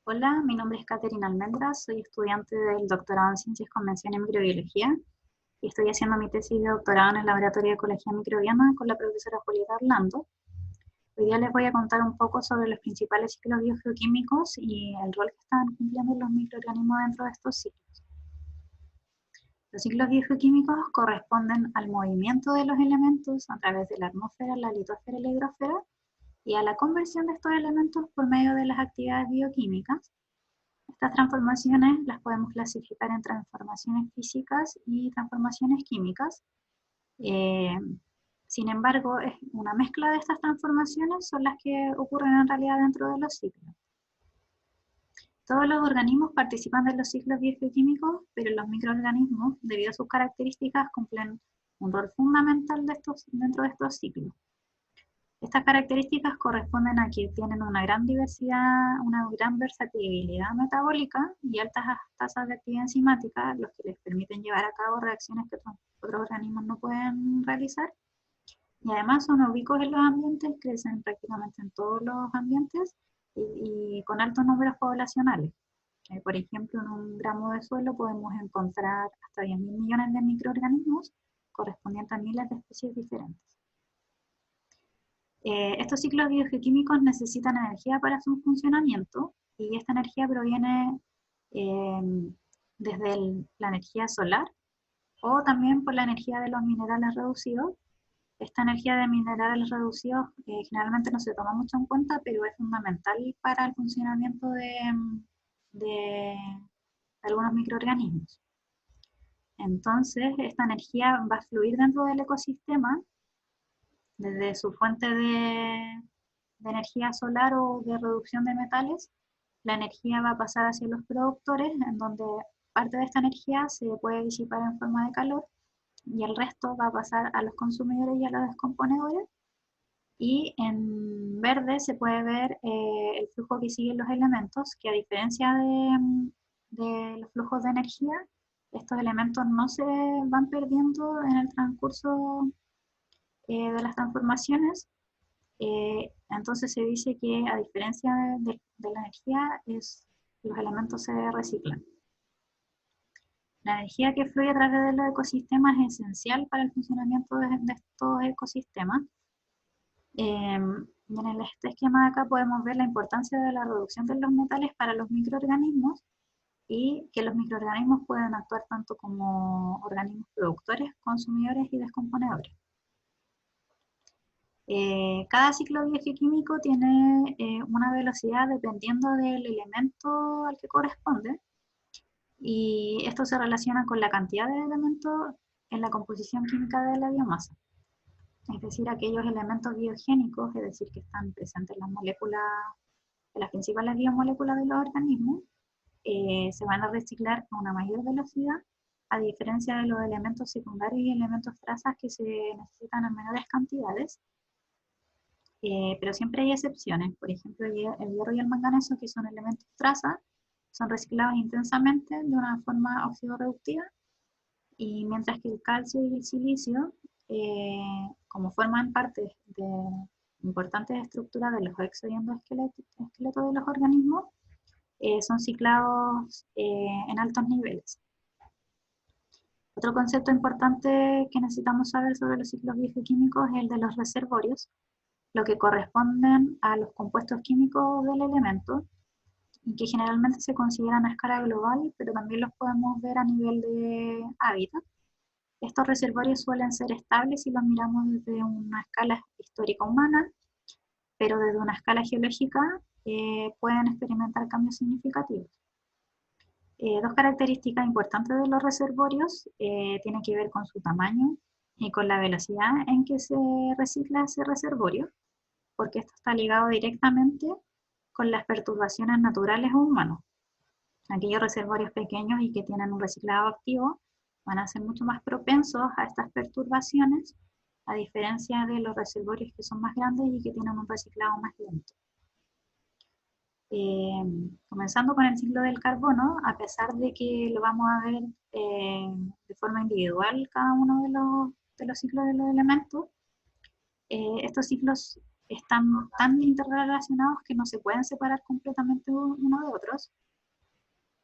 Hola, mi nombre es Caterina Almendras, soy estudiante del doctorado en Ciencias, Convención y Microbiología y estoy haciendo mi tesis de doctorado en el Laboratorio de Ecología Microbiana con la profesora Julieta Orlando. Hoy día les voy a contar un poco sobre los principales ciclos biogeoquímicos y el rol que están cumpliendo los microorganismos dentro de estos ciclos. Los ciclos biogeoquímicos corresponden al movimiento de los elementos a través de la atmósfera, la litosfera y la hidrosfera y a la conversión de estos elementos por medio de las actividades bioquímicas. Estas transformaciones las podemos clasificar en transformaciones físicas y transformaciones químicas. Eh, Sin embargo, es una mezcla de estas transformaciones son las que ocurren en realidad dentro de los ciclos. Todos los organismos participan de los ciclos biogeoquímicos, pero los microorganismos, debido a sus características, cumplen un rol fundamental dentro de estos ciclos. Estas características corresponden a que tienen una gran diversidad, una gran versatilidad metabólica y altas tasas de actividad enzimática, los que les permiten llevar a cabo reacciones que otros organismos no pueden realizar. Y además son ubicuos en los ambientes, crecen prácticamente en todos los ambientes y con altos números poblacionales. Por ejemplo, en un gramo de suelo podemos encontrar hasta 10.000 millones de microorganismos correspondientes a miles de especies diferentes. Estos ciclos biogeoquímicos necesitan energía para su funcionamiento y esta energía proviene desde la energía solar o también por la energía de los minerales reducidos. Esta energía de minerales reducidos generalmente no se toma mucho en cuenta, pero es fundamental para el funcionamiento de algunos microorganismos. Entonces, esta energía va a fluir dentro del ecosistema desde su fuente de energía solar o de reducción de metales. La energía va a pasar hacia los productores, en donde parte de esta energía se puede disipar en forma de calor y el resto va a pasar a los consumidores y a los descomponedores. Y en verde se puede ver el flujo que siguen los elementos, que a diferencia de los flujos de energía, estos elementos no se van perdiendo en el transcurso de las transformaciones. Entonces se dice que a diferencia de la energía, los elementos se reciclan. La energía que fluye a través de los ecosistemas es esencial para el funcionamiento de estos ecosistemas. En este esquema de acá podemos ver la importancia de la reducción de los metales para los microorganismos y que los microorganismos pueden actuar tanto como organismos productores, consumidores y descomponedores. Cada ciclo biogeoquímico tiene una velocidad dependiendo del elemento al que corresponde y esto se relaciona con la cantidad de elementos en la composición química de la biomasa. Es decir, aquellos elementos biogénicos, es decir, que están presentes en las moléculas, en las principales biomoléculas de los organismos, se van a reciclar a una mayor velocidad, a diferencia de los elementos secundarios y elementos trazas que se necesitan en menores cantidades. Pero siempre hay excepciones. Por ejemplo, el hierro y el manganeso, que son elementos traza, son reciclados intensamente de una forma oxidorreductiva, y mientras que el calcio y el silicio, como forman parte de importantes estructuras de los exo- y endoesqueletos de los organismos, son ciclados en altos niveles. Otro concepto importante que necesitamos saber sobre los ciclos biogeoquímicos es el de los reservorios, lo que corresponden a los compuestos químicos del elemento, y que generalmente se consideran a escala global, pero también los podemos ver a nivel de hábitat. Estos reservorios suelen ser estables si los miramos desde una escala histórica humana, pero desde una escala geológica pueden experimentar cambios significativos. Dos características importantes de los reservorios tienen que ver con su tamaño y con la velocidad en que se recicla ese reservorio, porque esto está ligado directamente con las perturbaciones naturales o humanos. Aquellos reservorios pequeños y que tienen un reciclado activo van a ser mucho más propensos a estas perturbaciones, a diferencia de los reservorios que son más grandes y que tienen un reciclado más lento. Comenzando con el ciclo del carbono, a pesar de que lo vamos a ver de forma individual cada uno de los ciclos de los elementos, estos ciclos están tan interrelacionados que no se pueden separar completamente uno de otros.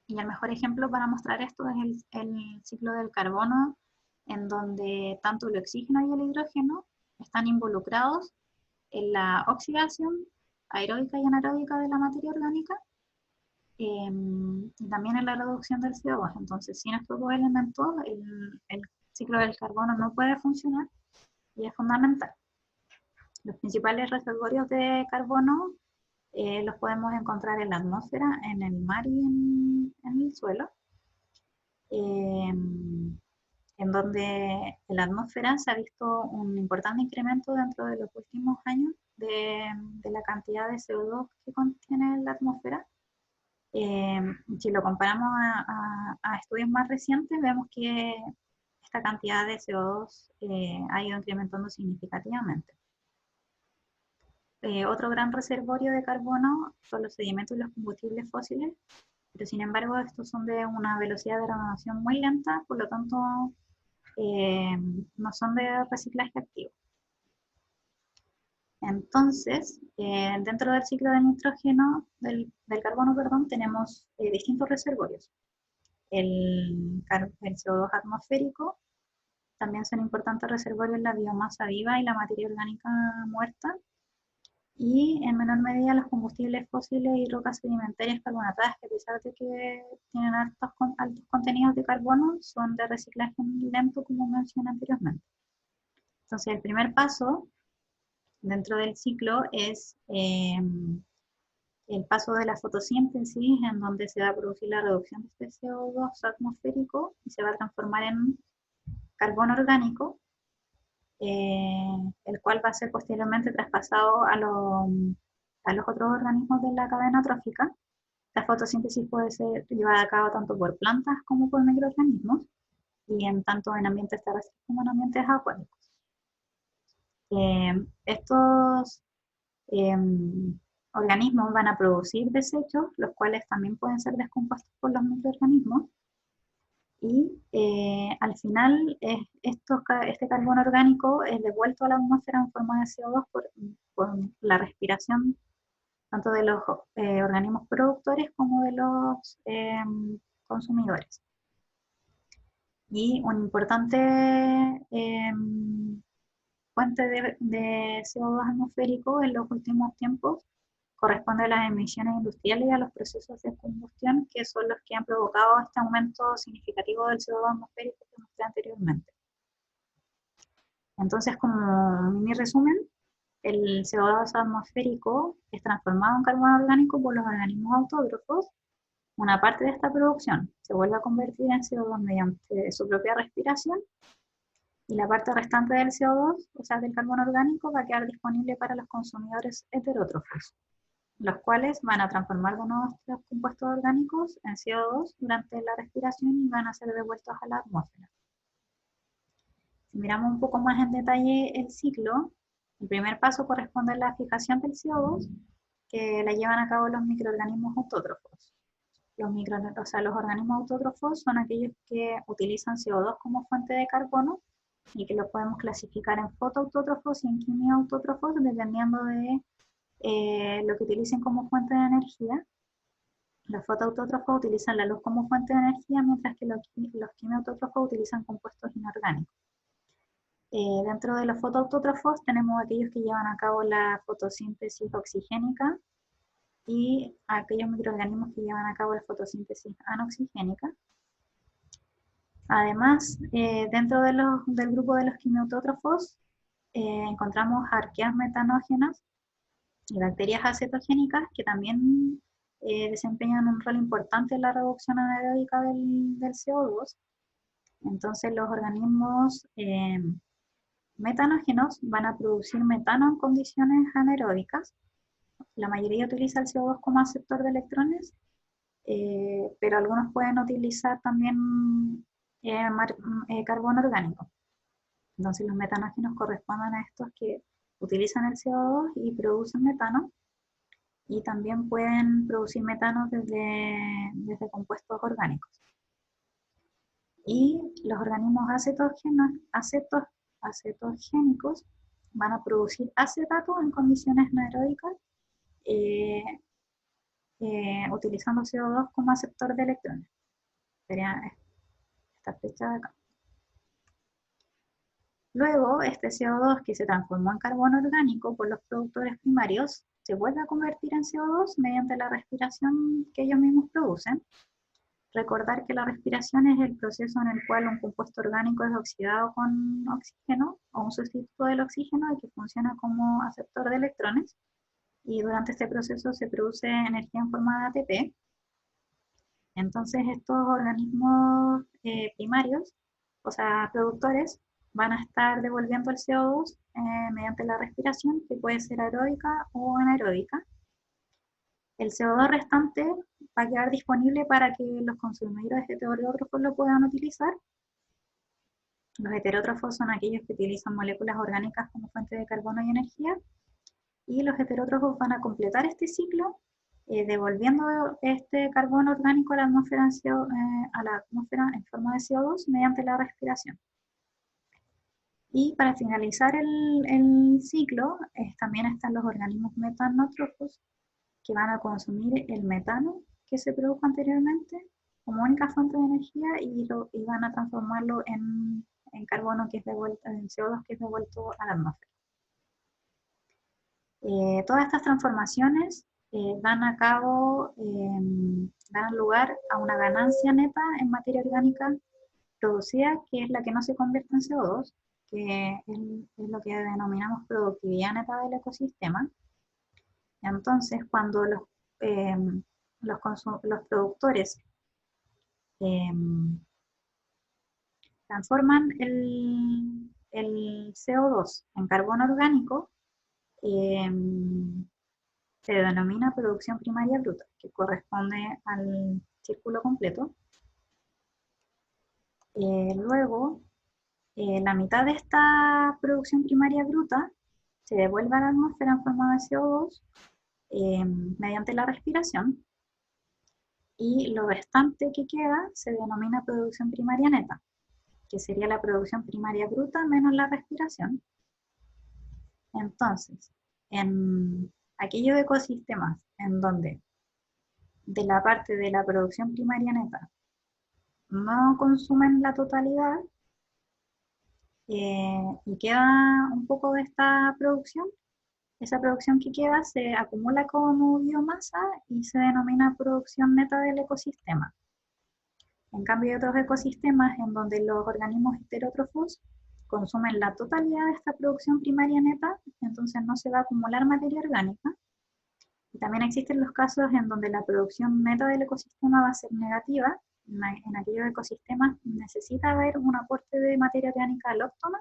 Y el mejor ejemplo para mostrar esto es el ciclo del carbono, en donde tanto el oxígeno y el hidrógeno están involucrados en la oxidación aeróbica y anaeróbica de la materia orgánica, y también en la reducción del CO2. Entonces, sin estos dos elementos, el ciclo del carbono no puede funcionar y es fundamental. Los principales reservorios de carbono los podemos encontrar en la atmósfera, en el mar y en el suelo, en donde en la atmósfera se ha visto un importante incremento dentro de los últimos años de la cantidad de CO2 que contiene la atmósfera. Si lo comparamos a estudios más recientes, vemos que esta cantidad de CO2 ha ido incrementando significativamente. Otro gran reservorio de carbono son los sedimentos y los combustibles fósiles, pero sin embargo estos son de una velocidad de renovación muy lenta, por lo tanto no son de reciclaje activo. Entonces, dentro del ciclo del nitrógeno, del carbono, perdón, tenemos distintos reservorios. El CO2 atmosférico, también son importantes reservorios la biomasa viva y la materia orgánica muerta, y en menor medida los combustibles fósiles y rocas sedimentarias carbonatadas, que a pesar de que tienen altos contenidos de carbono, son de reciclaje lento, como mencioné anteriormente. Entonces, el primer paso dentro del ciclo es el paso de la fotosíntesis, en donde se va a producir la reducción de este CO2 atmosférico y se va a transformar en carbono orgánico, el cual va a ser posteriormente traspasado a los otros organismos de la cadena trófica. La fotosíntesis puede ser llevada a cabo tanto por plantas como por microorganismos, y tanto en ambientes terrestres como en ambientes acuáticos. Estos organismos van a producir desechos, los cuales también pueden ser descompuestos por los microorganismos, y al final este carbono orgánico es devuelto a la atmósfera en forma de CO2 por la respiración tanto de los organismos productores como de los consumidores. Y una importante fuente de CO2 atmosférico en los últimos tiempos corresponde a las emisiones industriales y a los procesos de combustión, que son los que han provocado este aumento significativo del CO2 atmosférico que mostré anteriormente. Entonces, como mini resumen, el CO2 atmosférico es transformado en carbono orgánico por los organismos autótrofos. Una parte de esta producción se vuelve a convertir en CO2 mediante su propia respiración, y la parte restante del CO2, o sea, del carbono orgánico, va a quedar disponible para los consumidores heterótrofos, los cuales van a transformar de nuevo estos compuestos orgánicos en CO2 durante la respiración y van a ser devueltos a la atmósfera. Si miramos un poco más en detalle el ciclo, el primer paso corresponde a la fijación del CO2, que la llevan a cabo los microorganismos autótrofos. Los organismos autótrofos son aquellos que utilizan CO2 como fuente de carbono, y que los podemos clasificar en fotoautótrofos y en quimioautótrofos, dependiendo de lo que utilicen como fuente de energía. Los fotoautótrofos utilizan la luz como fuente de energía, mientras que los quimioautótrofos utilizan compuestos inorgánicos. Dentro de los fotoautótrofos tenemos aquellos que llevan a cabo la fotosíntesis oxigénica y aquellos microorganismos que llevan a cabo la fotosíntesis anoxigénica. Además, dentro del grupo de los quimiautótrofos encontramos arqueas metanógenas y bacterias acetogénicas, que también desempeñan un rol importante en la reducción anaeróbica del CO2. Entonces, los organismos metanógenos van a producir metano en condiciones anaeróbicas. La mayoría utiliza el CO2 como aceptor de electrones, pero algunos pueden utilizar también carbono orgánico. Entonces los metanógenos corresponden a estos que utilizan el CO2 y producen metano, y también pueden producir metano desde compuestos orgánicos. Y los organismos acetogénicos van a producir acetato en condiciones anaeróbicas utilizando CO2 como aceptor de electrones. Sería esta flecha de acá. Luego, este CO2 que se transformó en carbono orgánico por los productores primarios se vuelve a convertir en CO2 mediante la respiración que ellos mismos producen. Recordar que la respiración es el proceso en el cual un compuesto orgánico es oxidado con oxígeno o un sustituto del oxígeno y que funciona como aceptor de electrones. Y durante este proceso se produce energía en forma de ATP. Entonces estos organismos primarios, o sea, productores, van a estar devolviendo el CO2 mediante la respiración, que puede ser aeróbica o anaeróbica. El CO2 restante va a quedar disponible para que los consumidores heterótrofos lo puedan utilizar. Los heterótrofos son aquellos que utilizan moléculas orgánicas como fuente de carbono y energía, y los heterótrofos van a completar este ciclo devolviendo este carbono orgánico a la atmósfera en forma de CO2 mediante la respiración. Y para finalizar el ciclo, también están los organismos metanótrofos que van a consumir el metano que se produjo anteriormente como única fuente de energía y van a transformarlo en carbono que es devuelto, en CO2 que es devuelto a la atmósfera. Todas estas transformaciones dan lugar a una ganancia neta en materia orgánica producida, que es la que no se convierte en CO2, que es lo que denominamos productividad neta del ecosistema. Entonces, cuando los productores transforman el CO2 en carbono orgánico, se denomina producción primaria bruta, que corresponde al círculo completo. Luego, la mitad de esta producción primaria bruta se devuelve a la atmósfera en forma de CO2 mediante la respiración, y lo restante que queda se denomina producción primaria neta, que sería la producción primaria bruta menos la respiración. Entonces, en aquellos ecosistemas en donde de la parte de la producción primaria neta no consumen la totalidad y queda un poco de esta producción, esa producción que queda se acumula como biomasa y se denomina producción neta del ecosistema. En cambio, hay otros ecosistemas en donde los organismos heterótrofos consumen la totalidad de esta producción primaria neta, entonces no se va a acumular materia orgánica. Y también existen los casos en donde la producción neta del ecosistema va a ser negativa. En aquellos ecosistemas necesita haber un aporte de materia orgánica alóctona,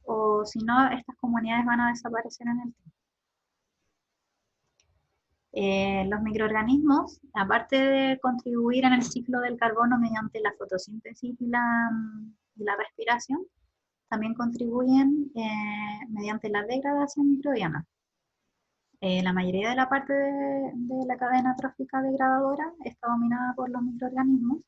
o si no, estas comunidades van a desaparecer en el tiempo. Los microorganismos, aparte de contribuir en el ciclo del carbono mediante la fotosíntesis y la respiración, también contribuyen mediante la degradación microbiana. La mayoría de la parte de la cadena trófica degradadora está dominada por los microorganismos,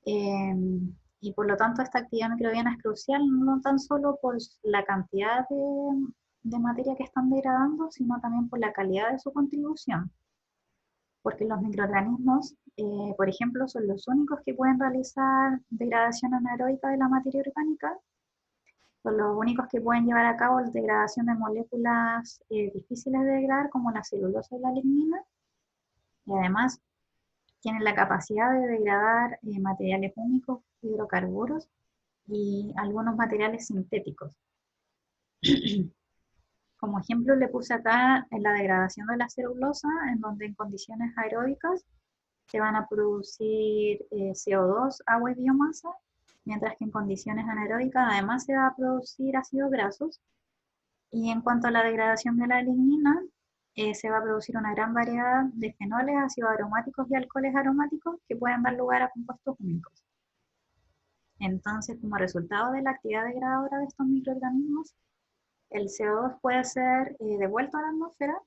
y por lo tanto esta actividad microbiana es crucial no tan solo por la cantidad de materia que están degradando, sino también por la calidad de su contribución. Porque los microorganismos, por ejemplo, son los únicos que pueden realizar degradación anaeróbica de la materia orgánica, son los únicos que pueden llevar a cabo la degradación de moléculas difíciles de degradar, como la celulosa y la lignina, y además tienen la capacidad de degradar materiales únicos, hidrocarburos y algunos materiales sintéticos. Como ejemplo le puse acá en la degradación de la celulosa, en donde en condiciones aeróbicas se van a producir CO2, agua y biomasa, mientras que en condiciones anaeróbicas además se va a producir ácidos grasos. Y en cuanto a la degradación de la lignina, se va a producir una gran variedad de fenoles, ácidos aromáticos y alcoholes aromáticos que pueden dar lugar a compuestos únicos. Entonces, como resultado de la actividad degradadora de estos microorganismos, el CO2 puede ser devuelto a la atmósfera,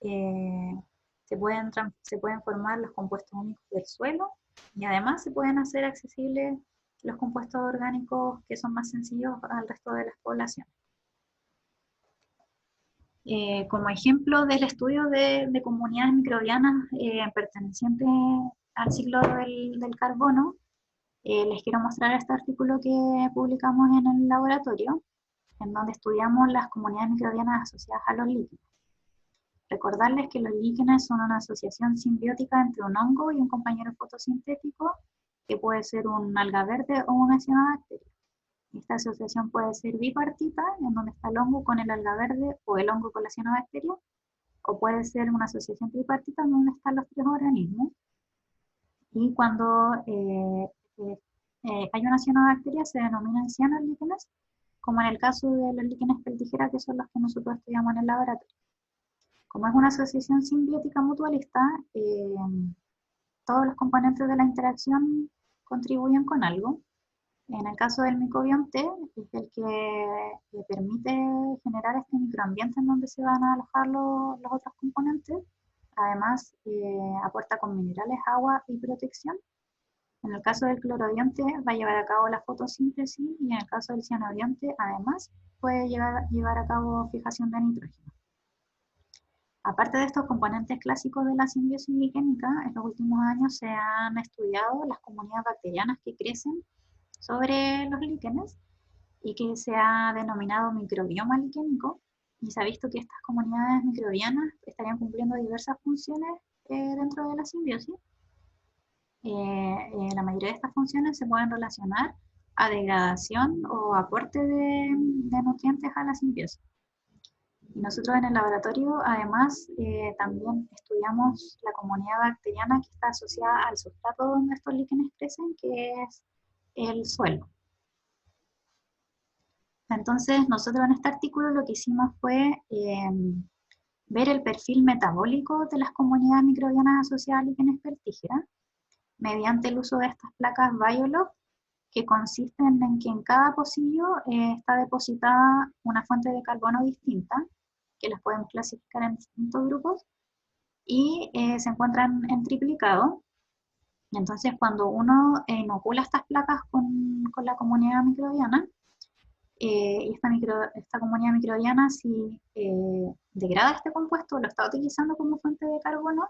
se pueden formar los compuestos únicos del suelo, y además se pueden hacer accesibles los compuestos orgánicos que son más sencillos al resto de las poblaciones. Como ejemplo del estudio de comunidades microbianas pertenecientes al ciclo del carbono, les quiero mostrar este artículo que publicamos en el laboratorio, en donde estudiamos las comunidades microbianas asociadas a los líquenes. Recordarles que los líquenes son una asociación simbiótica entre un hongo y un compañero fotosintético, que puede ser un alga verde o una cianobacteria. Esta asociación puede ser bipartita, en donde está el hongo con el alga verde o el hongo con la cianobacteria, o puede ser una asociación tripartita, en donde están los tres organismos. Y cuando hay una cianobacteria, se denominan cianolíquenes, como en el caso de los líquenes peltígera, que son los que nosotros estudiamos en el laboratorio. Como es una asociación simbiótica mutualista, todos los componentes de la interacción contribuyen con algo. En el caso del micobioma T, es el que permite generar este microambiente en donde se van a alojar los otros componentes. Además, aporta con minerales, agua y protección. En el caso del clorobionte va a llevar a cabo la fotosíntesis, y en el caso del cianobionte, además, puede llevar a cabo fijación de nitrógeno. Aparte de estos componentes clásicos de la simbiosis liquénica, en los últimos años se han estudiado las comunidades bacterianas que crecen sobre los líquenes y que se ha denominado microbioma liquénico, y se ha visto que estas comunidades microbianas estarían cumpliendo diversas funciones dentro de la simbiosis. La mayoría de estas funciones se pueden relacionar a degradación o aporte de nutrientes a la simbiosis. Y nosotros en el laboratorio, además, también estudiamos la comunidad bacteriana que está asociada al sustrato donde estos líquenes crecen, que es el suelo. Entonces, nosotros en este artículo lo que hicimos fue ver el perfil metabólico de las comunidades microbianas asociadas a líquenes peltígera mediante el uso de estas placas Biolog, que consisten en que en cada pocillo está depositada una fuente de carbono distinta, que las podemos clasificar en distintos grupos, y se encuentran en triplicado. Entonces, cuando uno inocula estas placas con la comunidad microbiana, y esta comunidad microbiana, si degrada este compuesto, lo está utilizando como fuente de carbono,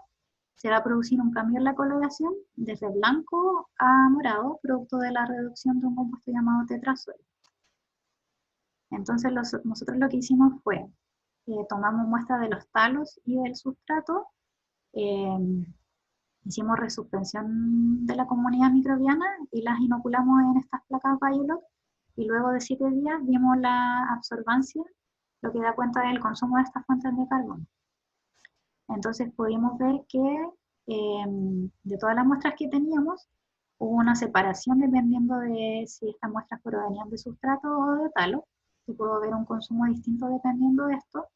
se va a producir un cambio en la coloración desde blanco a morado, producto de la reducción de un compuesto llamado tetrazoico. Entonces nosotros lo que hicimos fue, tomamos muestras de los talos y del sustrato, hicimos resuspensión de la comunidad microbiana y las inoculamos en estas placas Biolog, y luego de 7 días vimos la absorbancia, lo que da cuenta del consumo de estas fuentes de carbono. Entonces pudimos ver que de todas las muestras que teníamos, hubo una separación dependiendo de si estas muestras provenían de sustrato o de talo. Se pudo ver un consumo distinto dependiendo de esto.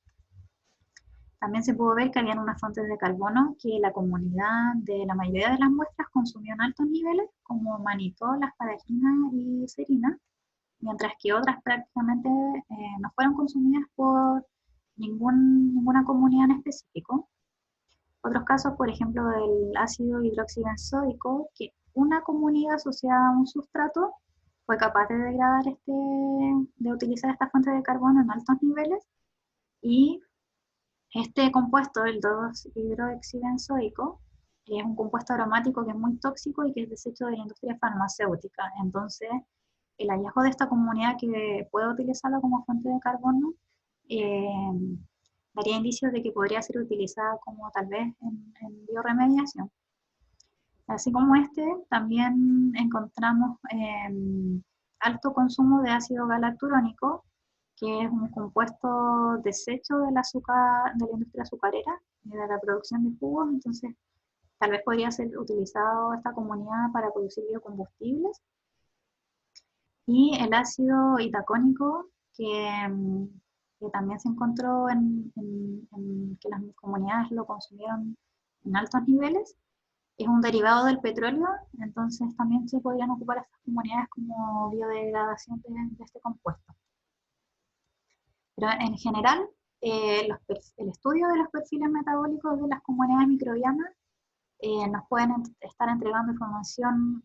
También se pudo ver que habían unas fuentes de carbono que la comunidad de la mayoría de las muestras consumió en altos niveles, como manitol, asparagina y serina, mientras que otras prácticamente no fueron consumidas por ninguna comunidad en específico. Otros casos, por ejemplo, del ácido hidroxibenzoico, que una comunidad asociada a un sustrato fue capaz de degradar de utilizar esta fuente de carbono en altos niveles, y este compuesto, el 2-hidroxibenzoico, es un compuesto aromático que es muy tóxico y que es desecho de la industria farmacéutica. Entonces, el hallazgo de esta comunidad que puede utilizarlo como fuente de carbono daría indicios de que podría ser utilizada como tal vez en bioremediación. Así como también encontramos alto consumo de ácido galacturónico, que es un compuesto desecho del azúcar, de la industria azucarera y de la producción de jugos. Entonces, tal vez podría ser utilizado esta comunidad para producir biocombustibles. Y el ácido itacónico, que también se encontró que las comunidades lo consumieron en altos niveles, es un derivado del petróleo. Entonces también se podrían ocupar estas comunidades como biodegradación de este compuesto. Pero en general, el estudio de los perfiles metabólicos de las comunidades microbianas nos pueden estar entregando información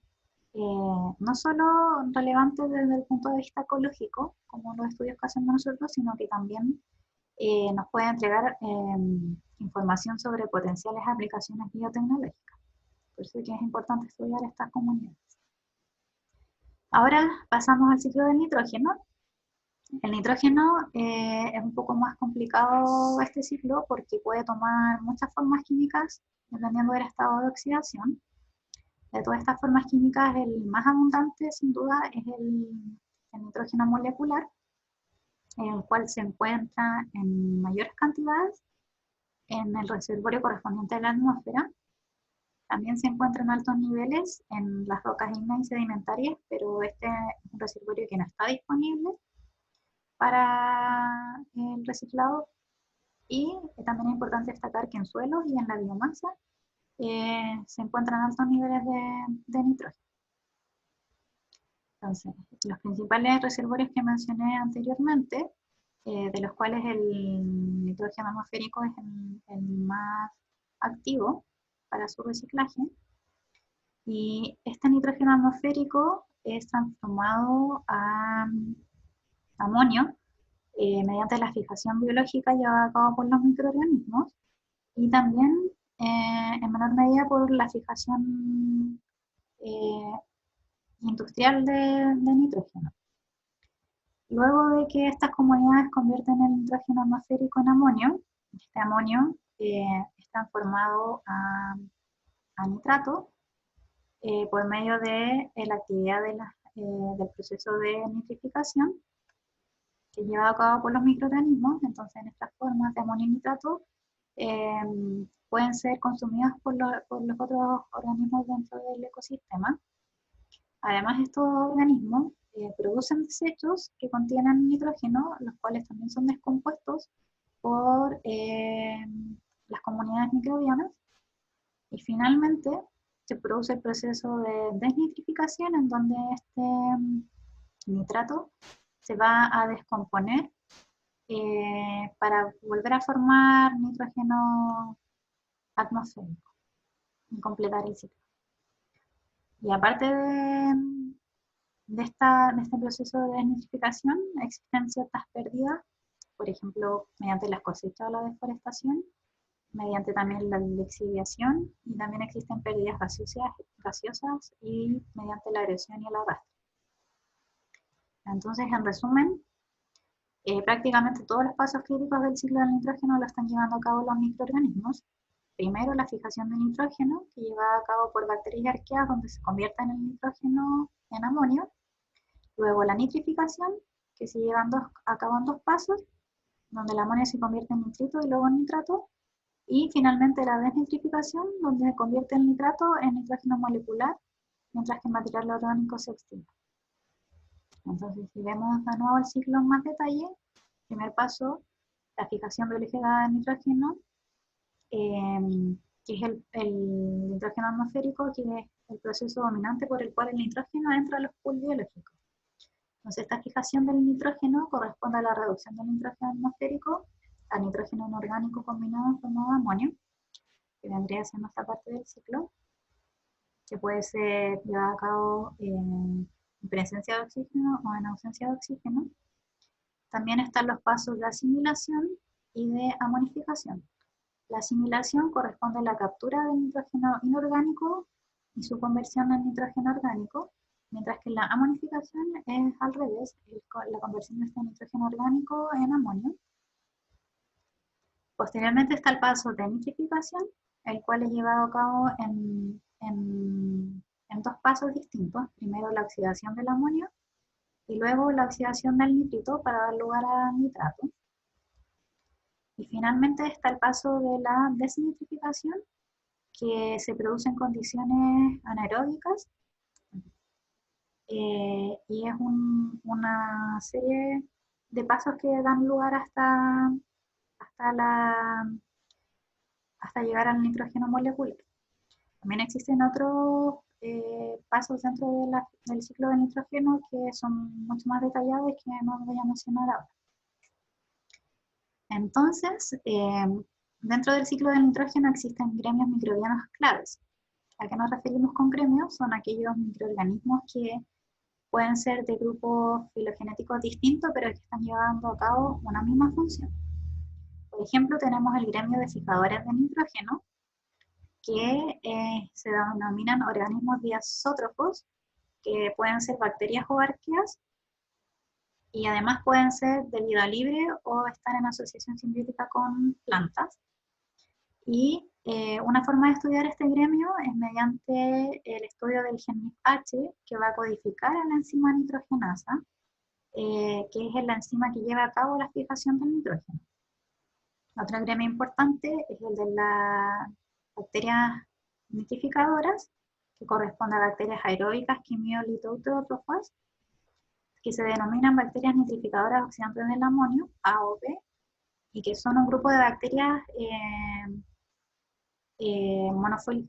no solo relevante desde el punto de vista ecológico, como los estudios que hacemos nosotros, sino que también nos puede entregar información sobre potenciales aplicaciones biotecnológicas. Por eso es que es importante estudiar estas comunidades. Ahora pasamos al ciclo del nitrógeno. El nitrógeno es un poco más complicado este ciclo porque puede tomar muchas formas químicas dependiendo del estado de oxidación. De todas estas formas químicas, el más abundante sin duda es el nitrógeno molecular, en el cual se encuentra en mayores cantidades en el reservorio correspondiente a la atmósfera. También se encuentra en altos niveles en las rocas ígneas y sedimentarias, pero este es un reservorio que no está disponible para el reciclado. Y también es importante destacar que en suelos y en la biomasa se encuentran altos niveles de nitrógeno. Entonces, los principales reservorios que mencioné anteriormente, de los cuales el nitrógeno atmosférico es el más activo para su reciclaje, y este nitrógeno atmosférico es transformado a amonio mediante la fijación biológica llevada a cabo por los microorganismos y también en menor medida por la fijación industrial de nitrógeno. Luego de que estas comunidades convierten el nitrógeno atmosférico en amonio, este amonio es transformado a nitrato por medio de la actividad del proceso de nitrificación que lleva a cabo por los microorganismos. Entonces, en estas formas de amonio y nitrato pueden ser consumidas por los otros organismos dentro del ecosistema. Además, estos organismos producen desechos que contienen nitrógeno, los cuales también son descompuestos por las comunidades microbianas. Y finalmente, se produce el proceso de desnitrificación, en donde este nitrato se va a descomponer para volver a formar nitrógeno atmosférico y completar el ciclo. Y aparte de este proceso de desnitrificación, existen ciertas pérdidas, por ejemplo, mediante las cosechas o la deforestación, mediante también la lixiviación, y también existen pérdidas gaseosas y mediante la erosión y el arrastre. Entonces, en resumen, prácticamente todos los pasos críticos del ciclo del nitrógeno lo están llevando a cabo los microorganismos. Primero, la fijación de nitrógeno, que lleva a cabo por bacterias y arqueas, donde se convierten el nitrógeno en amonio. Luego, la nitrificación, que se lleva a cabo en dos pasos, donde el amonio se convierte en nitrito y luego en nitrato. Y finalmente, la desnitrificación, donde se convierte el nitrato en nitrógeno molecular, mientras que el material orgánico se extingue. Entonces, si vemos de nuevo el ciclo en más detalle, primer paso, la fijación biológica del nitrógeno, que es el nitrógeno atmosférico, que es el proceso dominante por el cual el nitrógeno entra a los pools biológicos. Entonces, esta fijación del nitrógeno corresponde a la reducción del nitrógeno atmosférico al nitrógeno inorgánico combinado en forma de amonio, que vendría siendo esta parte del ciclo, que puede ser llevada a cabo en presencia de oxígeno o en ausencia de oxígeno. También están los pasos de asimilación y de amonificación. La asimilación corresponde a la captura del nitrógeno inorgánico y su conversión en nitrógeno orgánico, mientras que la amonificación es al revés, la conversión de este nitrógeno orgánico en amonio. Posteriormente está el paso de nitrificación, el cual es llevado a cabo en dos pasos distintos. Primero la oxidación del amonio y luego la oxidación del nitrito para dar lugar a nitrato. Y finalmente está el paso de la desnitrificación, que se produce en condiciones anaeróbicas y es una serie de pasos que dan lugar hasta llegar al nitrógeno molecular. También existen otros pasos dentro del ciclo del nitrógeno que son mucho más detallados y que no voy a mencionar ahora. Entonces, dentro del ciclo del nitrógeno existen gremios microbianos claves. ¿A qué nos referimos con gremios? Son aquellos microorganismos que pueden ser de grupos filogenéticos distintos, pero que están llevando a cabo una misma función. Por ejemplo, tenemos el gremio de fijadores de nitrógeno, que se denominan organismos diazótrofos, que pueden ser bacterias o arqueas, y además pueden ser de vida libre o estar en asociación simbiótica con plantas. Y una forma de estudiar este gremio es mediante el estudio del gen NIPH, que va a codificar a la enzima nitrogenasa, que es la enzima que lleva a cabo la fijación del nitrógeno. Otro gremio importante es el de las bacterias nitrificadoras, que corresponde a bacterias aeróbicas quimiolitautótrofas, que se denominan bacterias nitrificadoras oxidantes del amonio, AOP, y que son un grupo de bacterias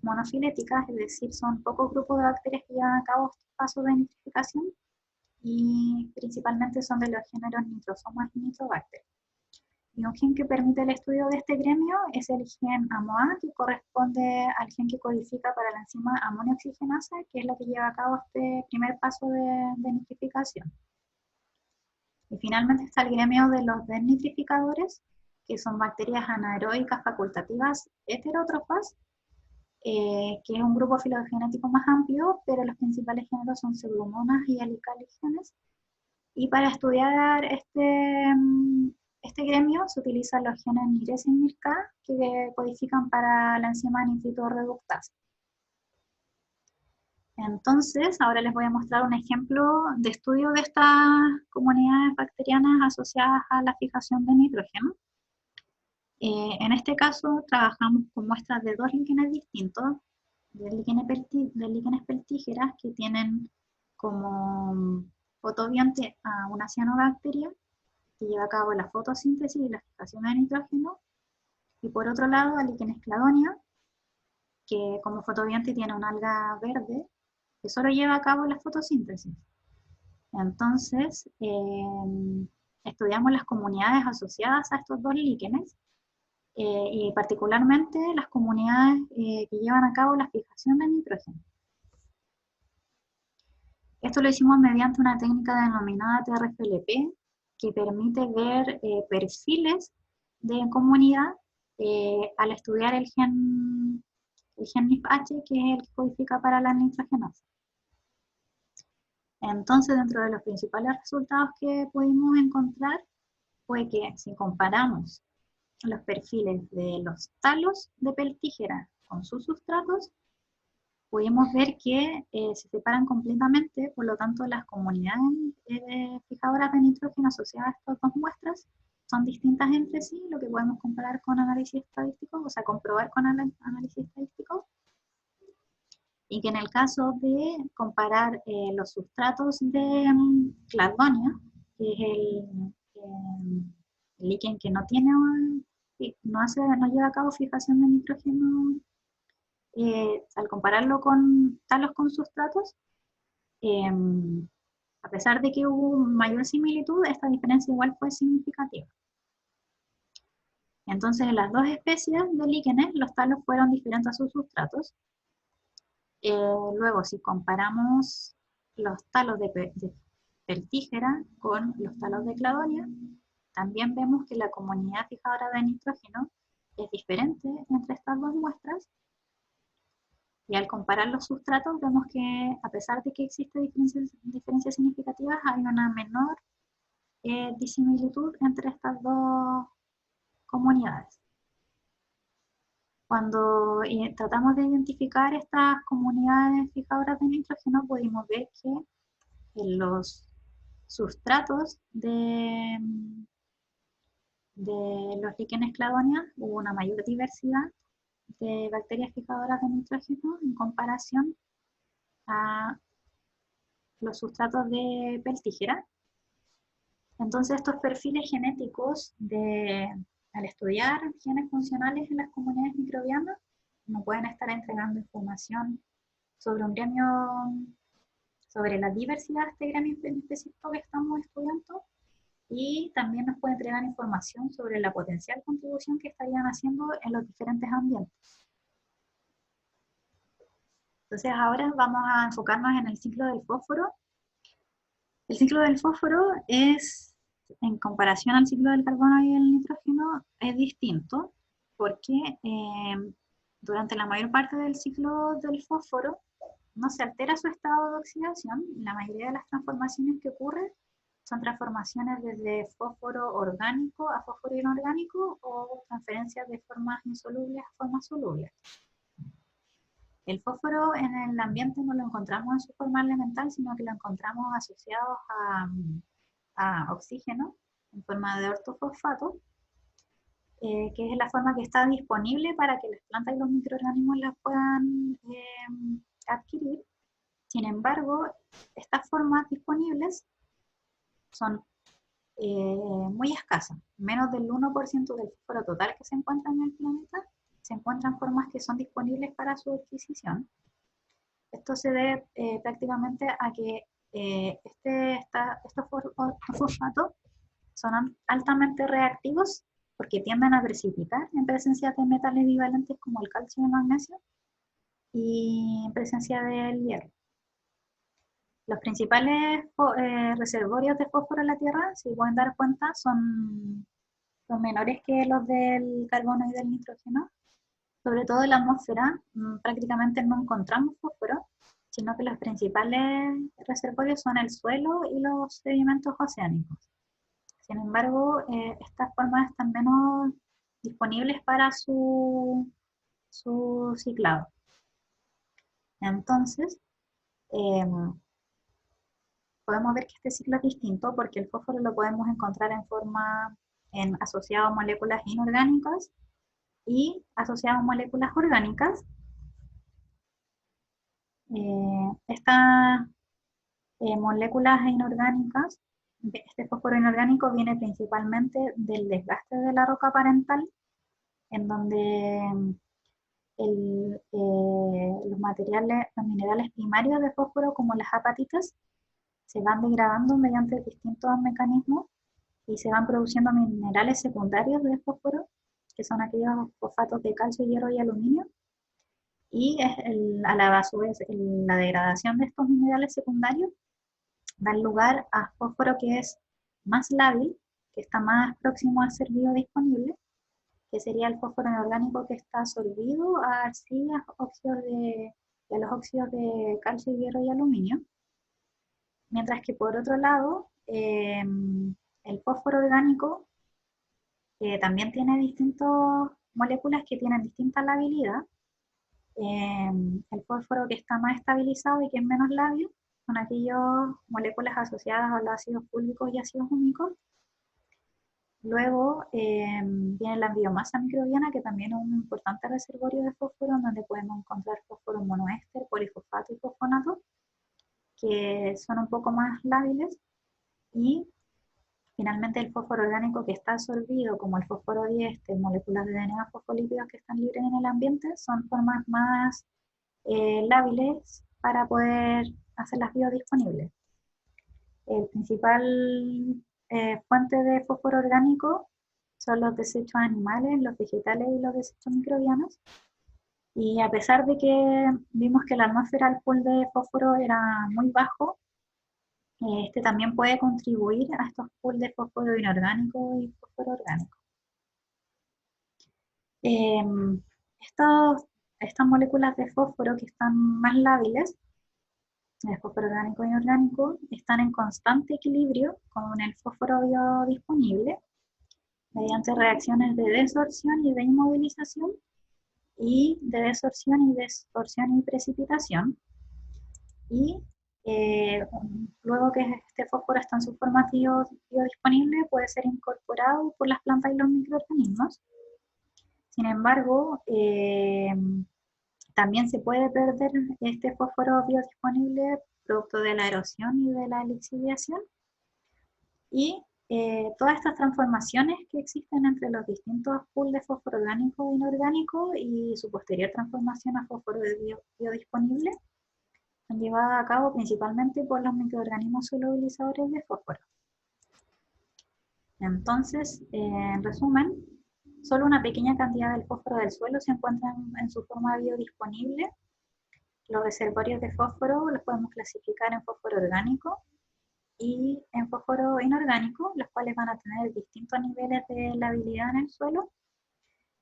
monofiléticas, es decir, son pocos grupos de bacterias que llevan a cabo estos pasos de nitrificación, y principalmente son de los géneros Nitrosomas y Nitrobacter. Y un gen que permite el estudio de este gremio es el gen AMOA, que corresponde al gen que codifica para la enzima amonio oxigenasa, que es la que lleva a cabo este primer paso de nitrificación. Y finalmente está el gremio de los desnitrificadores, que son bacterias anaeróbicas facultativas heterótrofas, que es un grupo filogenético más amplio, pero los principales géneros son Pseudomonas y Helicalígenes. Y para estudiar este gremio se utilizan los genes NIRES y NIRK, que codifican para la enzima nitritorreductasa. Entonces, ahora les voy a mostrar un ejemplo de estudio de estas comunidades bacterianas asociadas a la fijación de nitrógeno. En este caso, trabajamos con muestras de dos líquenes distintos, de líquenes peltígeras, que tienen como fotobionte a una cianobacteria, que lleva a cabo la fotosíntesis y la fijación de nitrógeno, y por otro lado, a líquenes cladonia, que como fotobionte tiene una alga verde, que solo lleva a cabo la fotosíntesis. Entonces, estudiamos las comunidades asociadas a estos dos líquenes, y particularmente las comunidades que llevan a cabo la fijación de nitrógeno. Esto lo hicimos mediante una técnica denominada TRFLP, que permite ver perfiles de comunidad al estudiar el gen NIPH, que es el que codifica para la nitrogenasa. Entonces, dentro de los principales resultados que pudimos encontrar fue que si comparamos los perfiles de los talos de peltígera con sus sustratos, pudimos ver que se separan completamente, por lo tanto las comunidades fijadoras de nitrógeno asociadas a estas dos muestras son distintas entre sí, lo que podemos comparar con análisis estadístico, o sea, comprobar con análisis estadístico. Y que en el caso de comparar los sustratos de cladonia, que es el líquen que no tiene, no lleva a cabo fijación de nitrógeno, al compararlo con talos con sustratos, a pesar de que hubo mayor similitud, esta diferencia igual fue significativa. Entonces, en las dos especies de líquenes, los talos fueron diferentes a sus sustratos. Luego, si comparamos los talos de peltígera con los talos de cladonia, también vemos que la comunidad fijadora de nitrógeno es diferente entre estas dos muestras. Y al comparar los sustratos, vemos que a pesar de que existen diferencias significativas, hay una menor disimilitud entre estas dos comunidades. Cuando tratamos de identificar estas comunidades fijadoras de nitrógeno, pudimos ver que en los sustratos de los líquenes cladonia hubo una mayor diversidad de bacterias fijadoras de nitrógeno en comparación a los sustratos de peltígera. Entonces, estos perfiles genéticos al estudiar genes funcionales en las comunidades microbianas, nos pueden estar entregando información sobre un gremio, sobre la diversidad de este gremio específico que estamos estudiando, y también nos puede entregar información sobre la potencial contribución que estarían haciendo en los diferentes ambientes. Entonces ahora vamos a enfocarnos en el ciclo del fósforo. El ciclo del fósforo en comparación al ciclo del carbono y el nitrógeno, es distinto porque durante la mayor parte del ciclo del fósforo no se altera su estado de oxidación. La mayoría de las transformaciones que ocurren son transformaciones desde fósforo orgánico a fósforo inorgánico o transferencias de formas insolubles a formas solubles. El fósforo en el ambiente no lo encontramos en su forma elemental, sino que lo encontramos asociado a oxígeno en forma de ortofosfato, que es la forma que está disponible para que las plantas y los microorganismos las puedan adquirir. Sin embargo, estas formas disponibles son muy escasas. Menos del 1% del fósforo total que se encuentra en el planeta se encuentran formas que son disponibles para su adquisición. Esto se debe prácticamente a que estos fosfatos son altamente reactivos porque tienden a precipitar en presencia de metales bivalentes como el calcio y el magnesio y en presencia del hierro. Los principales reservorios de fósforo en la Tierra, si pueden dar cuenta, son menores que los del carbono y del nitrógeno. Sobre todo en la atmósfera prácticamente no encontramos fósforo, sino que los principales reservorios son el suelo y los sedimentos oceánicos. Sin embargo, estas formas están menos disponibles para su ciclado. Entonces, podemos ver que este ciclo es distinto porque el fósforo lo podemos encontrar asociado a moléculas inorgánicas y asociado a moléculas orgánicas. Estas moléculas inorgánicas, este fósforo inorgánico viene principalmente del desgaste de la roca parental, en donde los minerales primarios de fósforo, como las apatitas, se van degradando mediante distintos mecanismos y se van produciendo minerales secundarios de fósforo, que son aquellos fosfatos de calcio, hierro y aluminio. Y a su vez, la degradación de estos minerales secundarios da lugar a fósforo que es más lábil, que está más próximo a ser biodisponible, que sería el fósforo inorgánico que está absorbido a arcillas, a los óxidos de calcio, hierro y aluminio. Mientras que por otro lado, el fósforo orgánico también tiene distintas moléculas que tienen distinta labilidad. El fósforo que está más estabilizado y que es menos lábil son aquellas moléculas asociadas a los ácidos fúlvicos y ácidos húmicos. Luego viene la biomasa microbiana, que también es un importante reservorio de fósforo, donde podemos encontrar fósforo monoéster, polifosfato y fosfonato, que son un poco más lábiles. Y finalmente el fósforo orgánico que está absorbido, como el fósforo diéster, moléculas de DNA fosfolípidos que están libres en el ambiente, son formas más lábiles para poder hacerlas biodisponibles. El principal fuente de fósforo orgánico son los desechos animales, los vegetales y los desechos microbianos. Y a pesar de que vimos que la atmósfera, el pool de fósforo era muy bajo, este también puede contribuir a estos pools de fósforo inorgánico y fósforo orgánico. Estas moléculas de fósforo que están más lábiles, el fósforo orgánico e inorgánico, están en constante equilibrio con el fósforo biodisponible mediante reacciones de desorción y de inmovilización y de desorción y distorsión y precipitación. Y luego que este fósforo está en su forma biodisponible, puede ser incorporado por las plantas y los microorganismos. Sin embargo, también se puede perder este fósforo biodisponible producto de la erosión y de la lixiviación. Y todas estas transformaciones que existen entre los distintos pools de fósforo orgánico e inorgánico y su posterior transformación a fósforo biodisponible son llevadas a cabo principalmente por los microorganismos solubilizadores de fósforo. Entonces, en resumen, solo una pequeña cantidad del fósforo del suelo se encuentra en su forma biodisponible. Los reservorios de fósforo los podemos clasificar en fósforo orgánico y en fósforo inorgánico, los cuales van a tener distintos niveles de labilidad en el suelo,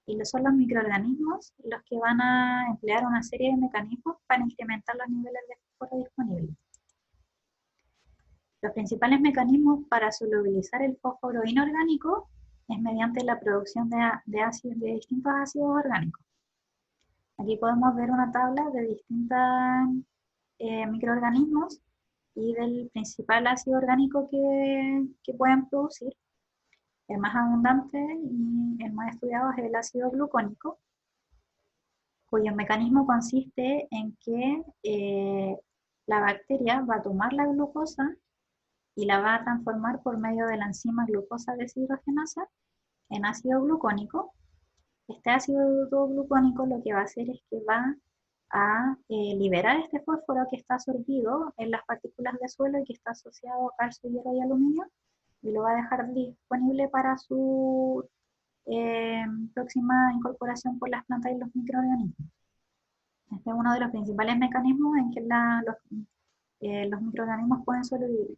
y son los microorganismos los que van a emplear una serie de mecanismos para incrementar los niveles de fósforo disponibles. Los principales mecanismos para solubilizar el fósforo inorgánico es mediante la producción de distintos ácidos orgánicos. Aquí podemos ver una tabla de distintos microorganismos y del principal ácido orgánico que pueden producir. El más abundante y el más estudiado es el ácido glucónico, cuyo mecanismo consiste en que la bacteria va a tomar la glucosa y la va a transformar por medio de la enzima glucosa deshidrogenasa en ácido glucónico. Este ácido glucónico lo que va a hacer es que va a liberar este fósforo que está absorbido en las partículas de suelo y que está asociado a calcio, hierro y aluminio, y lo va a dejar disponible para su próxima incorporación por las plantas y los microorganismos. Este es uno de los principales mecanismos en que los microorganismos pueden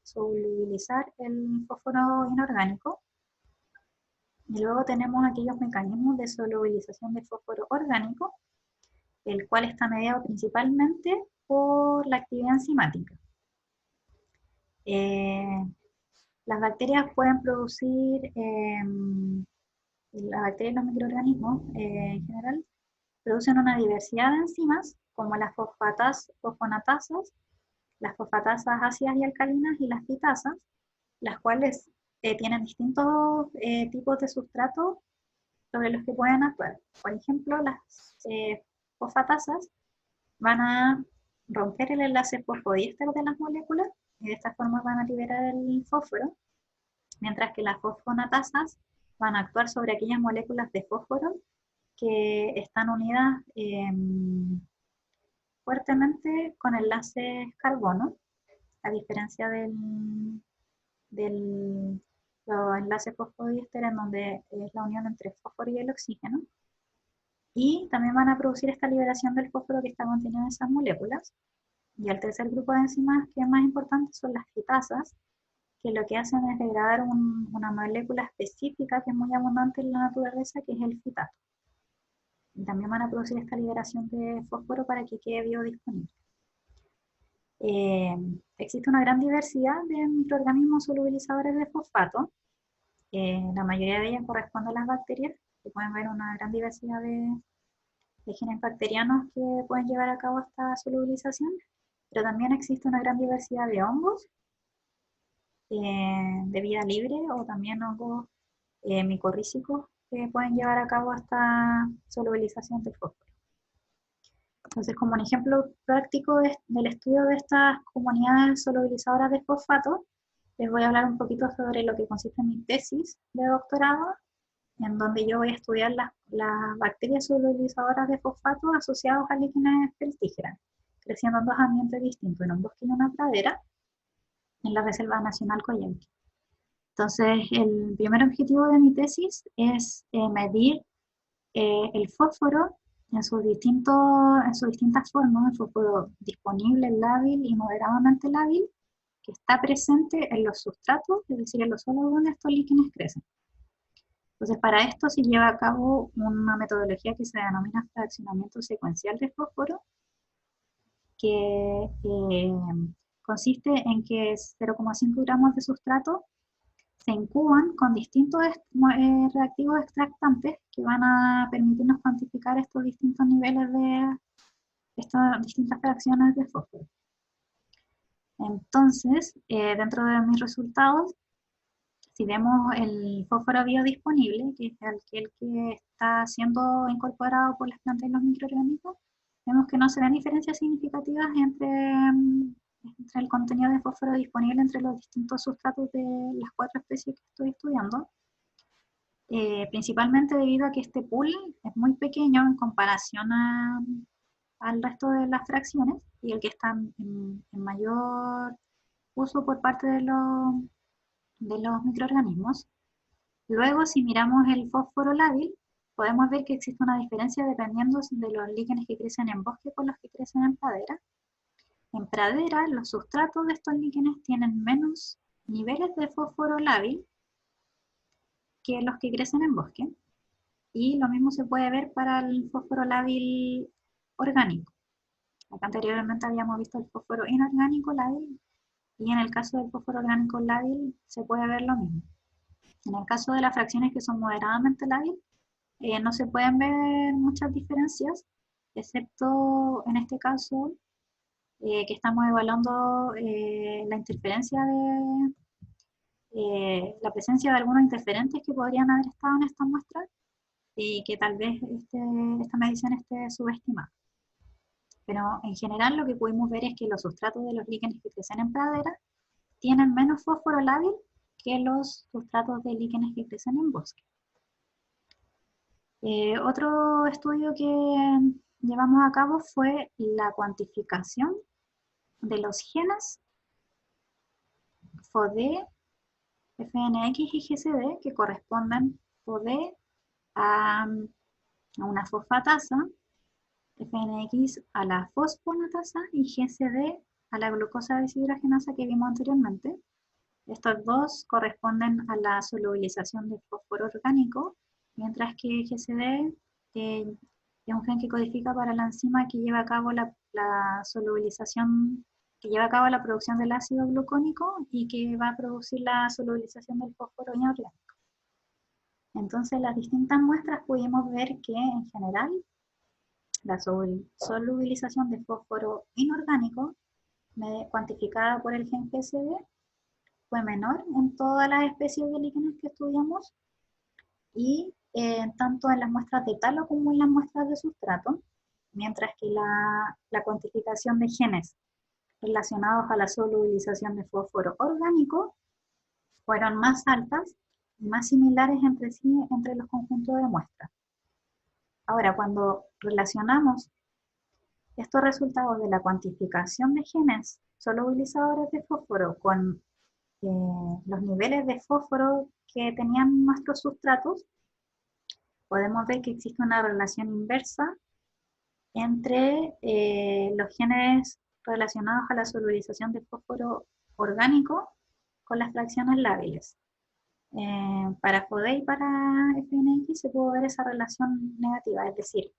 solubilizar el fósforo inorgánico. Y luego tenemos aquellos mecanismos de solubilización de fósforo orgánico, el cual está mediado principalmente por la actividad enzimática. Las bacterias pueden producir, las bacterias y los microorganismos en general, producen una diversidad de enzimas, como las fosfonatasas, las fosfatasas ácidas y alcalinas y las fitasas, las cuales tienen distintos tipos de sustratos sobre los que pueden actuar. Por ejemplo, las fosfatasas van a romper el enlace fosfodiéster de las moléculas y de esta forma van a liberar el fósforo, mientras que las fosfonatasas van a actuar sobre aquellas moléculas de fósforo que están unidas fuertemente con enlaces carbono, a diferencia los enlaces fosfodiéster, en donde es la unión entre el fósforo y el oxígeno. Y también van a producir esta liberación del fósforo que está contenido en esas moléculas. Y el tercer grupo de enzimas que es más importante son las fitasas, que lo que hacen es degradar una molécula específica que es muy abundante en la naturaleza, que es el fitato. Y también van a producir esta liberación de fósforo para que quede biodisponible. Existe una gran diversidad de microorganismos solubilizadores de fosfato. La mayoría de ellas corresponde a las bacterias, que pueden ver una gran diversidad de genes bacterianos que pueden llevar a cabo esta solubilización, pero también existe una gran diversidad de hongos de vida libre o también hongos micorrízicos que pueden llevar a cabo esta solubilización de fósforo. Entonces, como un ejemplo práctico del estudio de estas comunidades solubilizadoras de fosfato, les voy a hablar un poquito sobre lo que consiste en mi tesis de doctorado, en donde yo voy a estudiar las bacterias solubilizadoras de fosfato asociadas a líquenes peltígeras, creciendo en dos ambientes distintos, en un bosque y una pradera, en la Reserva Nacional Coyhaique. Entonces, el primer objetivo de mi tesis es medir el fósforo en sus distintas formas, el fósforo disponible, lábil y moderadamente lábil, que está presente en los sustratos, es decir, en los suelos donde estos líquenes crecen. Entonces, para esto se lleva a cabo una metodología que se denomina fraccionamiento secuencial de fósforo, que consiste en que 0,5 gramos de sustrato se incuban con distintos reactivos extractantes que van a permitirnos cuantificar estos distintos niveles de estas distintas fracciones de fósforo. Entonces, dentro de mis resultados, si vemos el fósforo biodisponible, que es el que está siendo incorporado por las plantas y los microorganismos, vemos que no se ven diferencias significativas entre el contenido de fósforo disponible entre los distintos sustratos de las 4 especies que estoy estudiando, principalmente debido a que este pool es muy pequeño en comparación al resto de las fracciones, y el que está en mayor uso por parte de los microorganismos. Luego, si miramos el fósforo lábil, podemos ver que existe una diferencia dependiendo de los líquenes que crecen en bosque con los que crecen en pradera. En pradera, los sustratos de estos líquenes tienen menos niveles de fósforo lábil que los que crecen en bosque. Y lo mismo se puede ver para el fósforo lábil orgánico. Acá anteriormente habíamos visto el fósforo inorgánico lábil, y en el caso del fósforo orgánico lábil se puede ver lo mismo. En el caso de las fracciones que son moderadamente lábiles, no se pueden ver muchas diferencias, excepto en este caso que estamos evaluando la interferencia de la presencia de algunos interferentes que podrían haber estado en esta muestra y que tal vez esta medición esté subestimada. Pero en general lo que pudimos ver es que los sustratos de los líquenes que crecen en pradera tienen menos fósforo lábil que los sustratos de líquenes que crecen en bosque. Otro estudio que llevamos a cabo fue la cuantificación de los genes FOD, FNX y GCD que corresponden FOD a una fosfatasa, FNX a la fosfonatasa y GCD a la glucosa deshidrogenasa que vimos anteriormente. Estos dos corresponden a la solubilización de fósforo orgánico, mientras que GCD es un gen que codifica para la enzima que lleva a cabo la solubilización, que lleva a cabo la producción del ácido glucónico y que va a producir la solubilización del fósforo inorgánico. Entonces, las distintas muestras pudimos ver que, en general, la solubilización de fósforo inorgánico, cuantificada por el gen GCD, fue menor en todas las especies de líquenes que estudiamos y tanto en las muestras de talo como en las muestras de sustrato, mientras que la cuantificación de genes relacionados a la solubilización de fósforo orgánico fueron más altas y más similares entre sí entre los conjuntos de muestras. Ahora, cuando relacionamos estos resultados de la cuantificación de genes solubilizadores de fósforo con los niveles de fósforo que tenían nuestros sustratos, podemos ver que existe una relación inversa entre los genes relacionados a la solubilización de fósforo orgánico con las fracciones lábiles. Para FOD y para FNX se pudo ver esa relación negativa, es decir,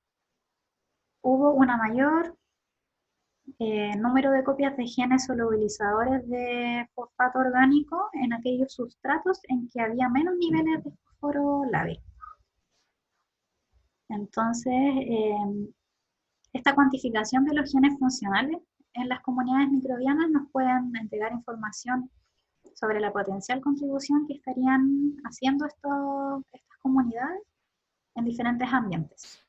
hubo una mayor número de copias de genes solubilizadores de fosfato orgánico en aquellos sustratos en que había menos niveles de fósforo lábil. Entonces, esta cuantificación de los genes funcionales en las comunidades microbianas nos pueden entregar información sobre la potencial contribución que estarían haciendo estas comunidades en diferentes ambientes.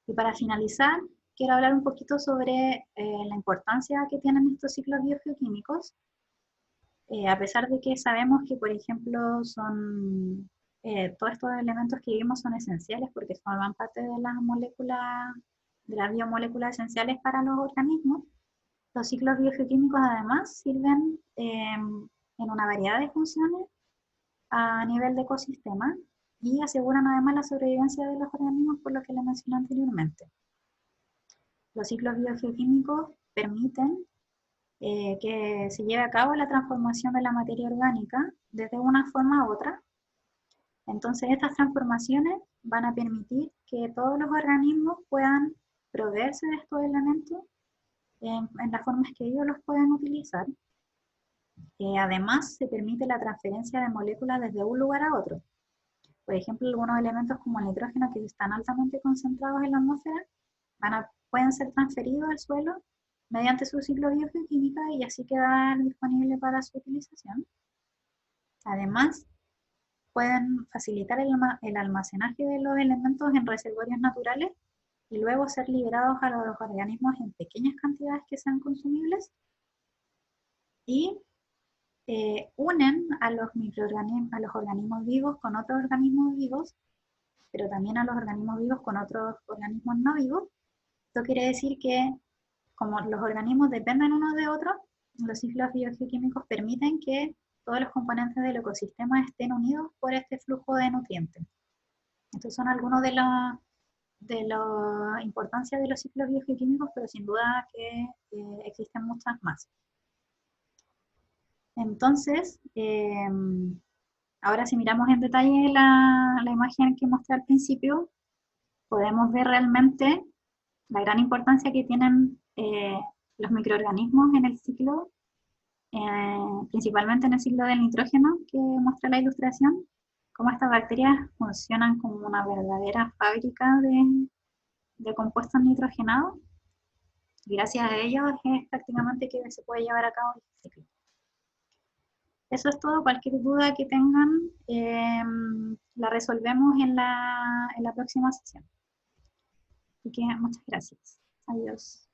Y para finalizar, quiero hablar un poquito sobre la importancia que tienen estos ciclos biogeoquímicos, a pesar de que sabemos que, por ejemplo, todos estos elementos que vimos son esenciales porque forman parte de las moléculas, de las biomoléculas esenciales para los organismos. Los ciclos biogeoquímicos además sirven en una variedad de funciones a nivel de ecosistema y aseguran además la sobrevivencia de los organismos, por lo que les mencioné anteriormente. Los ciclos biogeoquímicos permiten que se lleve a cabo la transformación de la materia orgánica desde una forma a otra. Entonces estas transformaciones van a permitir que todos los organismos puedan proveerse de estos elementos en las formas que ellos los pueden utilizar. Además, se permite la transferencia de moléculas desde un lugar a otro. Por ejemplo, algunos elementos como el nitrógeno que están altamente concentrados en la atmósfera pueden ser transferidos al suelo mediante su ciclo biogeoquímico y así quedar disponible para su utilización. Además, pueden facilitar el almacenaje de los elementos en reservorios naturales y luego ser liberados a los organismos en pequeñas cantidades que sean consumibles y unen a los organismos vivos con otros organismos vivos, pero también a los organismos vivos con otros organismos no vivos. Esto quiere decir que como los organismos dependen unos de otros, los ciclos biogeoquímicos permiten que todos los componentes del ecosistema estén unidos por este flujo de nutrientes. Estos son algunos de la importancia de los ciclos biogeoquímicos, pero sin duda que existen muchas más. Entonces, ahora si miramos en detalle la imagen que mostré al principio, podemos ver realmente la gran importancia que tienen los microorganismos en el ciclo, principalmente en el ciclo del nitrógeno que muestra la ilustración, cómo estas bacterias funcionan como una verdadera fábrica de compuestos nitrogenados. Y gracias a ellos es prácticamente que se puede llevar a cabo el ciclo. Eso es todo. Cualquier duda que tengan, la resolvemos en la próxima sesión. Así que muchas gracias. Adiós.